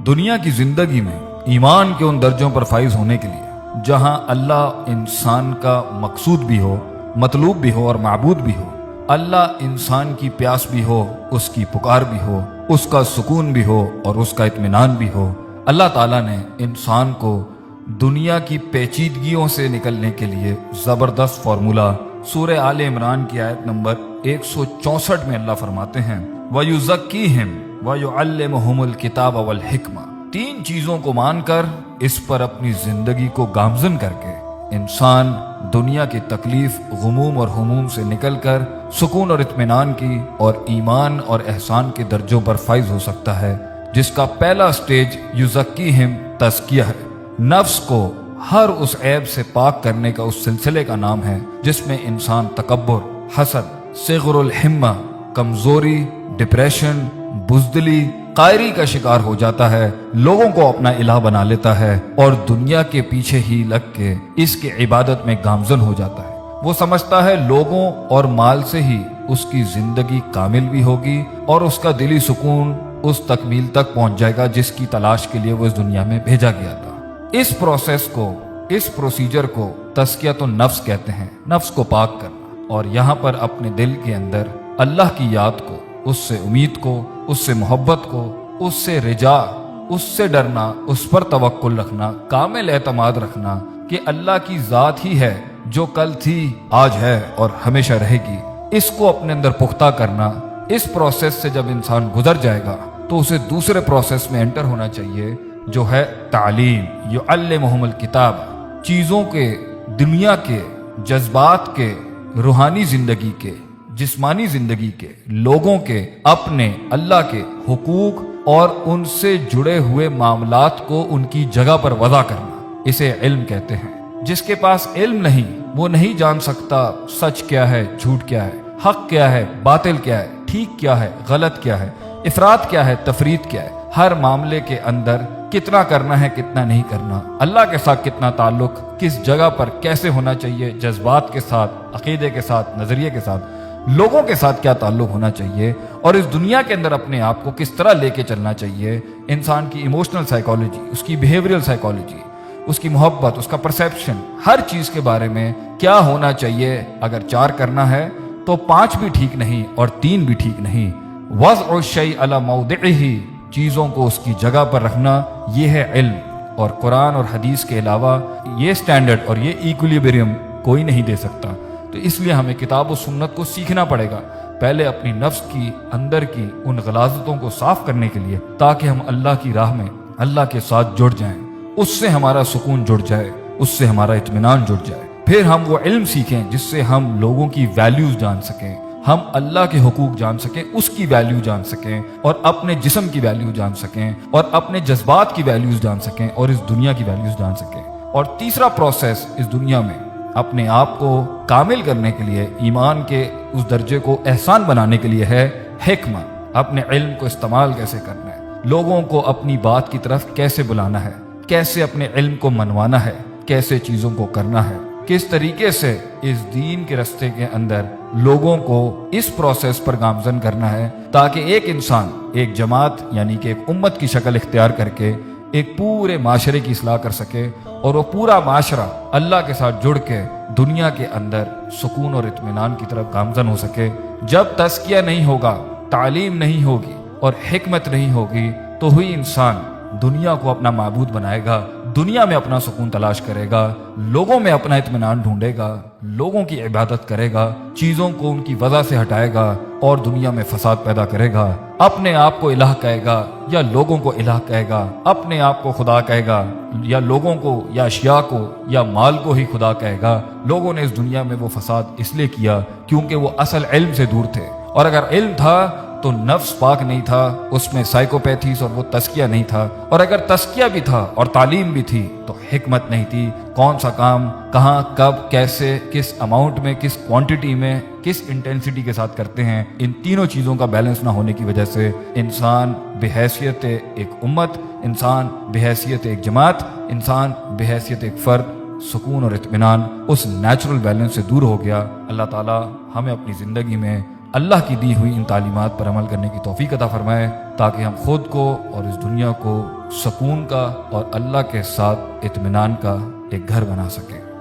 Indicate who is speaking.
Speaker 1: دنیا کی زندگی میں ایمان کے ان درجوں پر فائز ہونے کے لیے جہاں اللہ انسان کا مقصود بھی ہو، مطلوب بھی ہو اور معبود بھی ہو، اللہ انسان کی پیاس بھی ہو، اس کی پکار بھی ہو، اس کا سکون بھی ہو اور اس کا اطمینان بھی ہو، اللہ تعالیٰ نے انسان کو دنیا کی پیچیدگیوں سے نکلنے کے لیے زبردست فارمولہ سورہ آل عمران کی آیت نمبر 164 میں اللہ فرماتے ہیں وَيُزَكِّيهِمْ وَيُعَلِّمُهُمُ الْكِتَابَ وَالْحِكْمَةَ۔ 3 چیزوں کو مان کر اس پر اپنی زندگی کو گامزن کر کے انسان دنیا کی تکلیف، غموم اور ہموم سے نکل کر سکون اور اطمینان کی اور ایمان اور احسان کے درجوں پر فائز ہو سکتا ہے، جس کا پہلا سٹیج یزکیہم تزکیہ ہے۔ نفس کو ہر اس عیب سے پاک کرنے کا اس سلسلے کا نام ہے جس میں انسان تکبر، حسد، صغر الہمہ، کمزوری، ڈپریشن، بزدلی، قائری کا شکار ہو جاتا ہے، لوگوں کو اپنا الہ بنا لیتا ہے اور دنیا کے پیچھے ہی لگ کے اس کی عبادت میں گامزن ہو جاتا ہے۔ وہ سمجھتا ہے لوگوں اور مال سے ہی اس کی زندگی کامل بھی ہوگی اور اس کا دلی سکون اس تکمیل تک پہنچ جائے گا جس کی تلاش کے لیے وہ اس دنیا میں بھیجا گیا تھا۔ اس پروسیس کو، اس پروسیجر کو تزکیۃ النفس کہتے ہیں، نفس کو پاک کرنا، اور یہاں پر اپنے دل کے اندر اللہ کی یاد کو، اس سے امید کو، اس سے محبت کو، اس سے رجا، اس سے ڈرنا، اس پر توکل رکھنا، کامل اعتماد رکھنا کہ اللہ کی ذات ہی ہے جو کل تھی، آج ہے اور ہمیشہ رہے گی، اس کو اپنے اندر پختہ کرنا۔ اس پروسیس سے جب انسان گزر جائے گا تو اسے دوسرے پروسیس میں انٹر ہونا چاہیے جو ہے تعلیم، یعلمہم الکتاب۔ چیزوں کے، دنیا کے، جذبات کے، روحانی زندگی کے، جسمانی زندگی کے، لوگوں کے، اپنے، اللہ کے حقوق اور ان سے جڑے ہوئے معاملات کو ان کی جگہ پر وضع کرنا، اسے علم کہتے ہیں۔ جس کے پاس علم نہیں وہ نہیں جان سکتا سچ کیا ہے، جھوٹ کیا ہے، حق کیا ہے، باطل کیا ہے، ٹھیک کیا ہے، غلط کیا ہے، افراط کیا ہے، تفریط کیا ہے، ہر معاملے کے اندر کتنا کرنا ہے، کتنا نہیں کرنا، اللہ کے ساتھ کتنا تعلق، کس جگہ پر کیسے ہونا چاہیے، جذبات کے ساتھ، عقیدے کے ساتھ، نظریے کے ساتھ، لوگوں کے ساتھ کیا تعلق ہونا چاہیے اور اس دنیا کے اندر اپنے آپ کو کس طرح لے کے چلنا چاہیے، انسان کی ایموشنل سائیکالوجی، اس کی بیہیویئرل سائیکالوجی، اس کی محبت، اس کا پرسیپشن، ہر چیز کے بارے میں کیا ہونا چاہیے۔ اگر 4 کرنا ہے تو 5 بھی ٹھیک نہیں اور 3 بھی ٹھیک نہیں۔ وضع الشیء علی موضعہ، چیزوں کو اس کی جگہ پر رکھنا، یہ ہے علم، اور قرآن اور حدیث کے علاوہ یہ سٹینڈرڈ اور یہ ایکولیبریم کوئی نہیں دے سکتا۔ تو اس لیے ہمیں کتاب و سنت کو سیکھنا پڑے گا، پہلے اپنی نفس کی اندر کی ان غلاظتوں کو صاف کرنے کے لیے، تاکہ ہم اللہ کی راہ میں اللہ کے ساتھ جڑ جائیں، اس سے ہمارا سکون جڑ جائے، اس سے ہمارا اطمینان جڑ جائے۔ پھر ہم وہ علم سیکھیں جس سے ہم لوگوں کی ویلیوز جان سکیں، ہم اللہ کے حقوق جان سکیں، اس کی ویلیو جان سکیں اور اپنے جسم کی ویلیو جان سکیں اور اپنے جذبات کی ویلیوز جان سکیں اور اس دنیا کی ویلیوز جان سکیں۔ اور تیسرا پروسیس اس دنیا میں اپنے آپ کو کامل کرنے کے لیے، ایمان کے اس درجے کو احسان بنانے کے لیے ہے حکمہ، اپنے علم کو استعمال کیسے کرنا ہے، لوگوں کو اپنی بات کی طرف کیسے بلانا ہے، کیسے اپنے علم کو منوانا ہے، کیسے چیزوں کو کرنا ہے، کس طریقے سے اس دین کے رستے کے اندر لوگوں کو اس پروسیس پر گامزن کرنا ہے، تاکہ ایک انسان ایک جماعت یعنی کہ ایک امت کی شکل اختیار کر کے ایک پورے معاشرے کی اصلاح کر سکے اور وہ پورا معاشرہ اللہ کے ساتھ جڑ کے دنیا کے اندر سکون اور اطمینان کی طرف گامزن ہو سکے۔ جب تزکیہ نہیں ہوگا، تعلیم نہیں ہوگی اور حکمت نہیں ہوگی تو ہوئی انسان دنیا کو اپنا معبود بنائے گا، دنیا میں اپنا سکون تلاش کرے گا، لوگوں میں اپنا اطمینان ڈھونڈے گا، لوگوں کی عبادت کرے گا، چیزوں کو ان کی وضع سے ہٹائے گا اور دنیا میں فساد پیدا کرے گا، اپنے آپ کو الہ کہے گا یا لوگوں کو الہ کہے گا، اپنے آپ کو خدا کہے گا یا لوگوں کو یا اشیاء کو یا مال کو ہی خدا کہے گا۔ لوگوں نے اس دنیا میں وہ فساد اس لیے کیا کیونکہ وہ اصل علم سے دور تھے، اور اگر علم تھا تو نفس پاک نہیں تھا، اس میں سائیکوپیتھیز اور وہ تزکیہ نہیں تھا، اور اگر تزکیہ بھی تھا اور تعلیم بھی تھی تو حکمت نہیں تھی، کون سا کام کہاں، کب، کیسے، کس اماؤنٹ میں، کس کوانٹٹی میں، کس انٹینسٹی کے ساتھ کرتے ہیں، ان تینوں چیزوں کا بیلنس نہ ہونے کی وجہ سے انسان بحیثیت ایک امت، انسان بحیثیت ایک جماعت، انسان بحیثیت ایک فرد سکون اور اطمینان اس نیچرل بیلنس سے دور ہو گیا۔ اللہ تعالی ہمیں اپنی زندگی میں اللہ کی دی ہوئی ان تعلیمات پر عمل کرنے کی توفیق عطا فرمائے، تاکہ ہم خود کو اور اس دنیا کو سکون کا اور اللہ کے ساتھ اطمینان کا ایک گھر بنا سکیں۔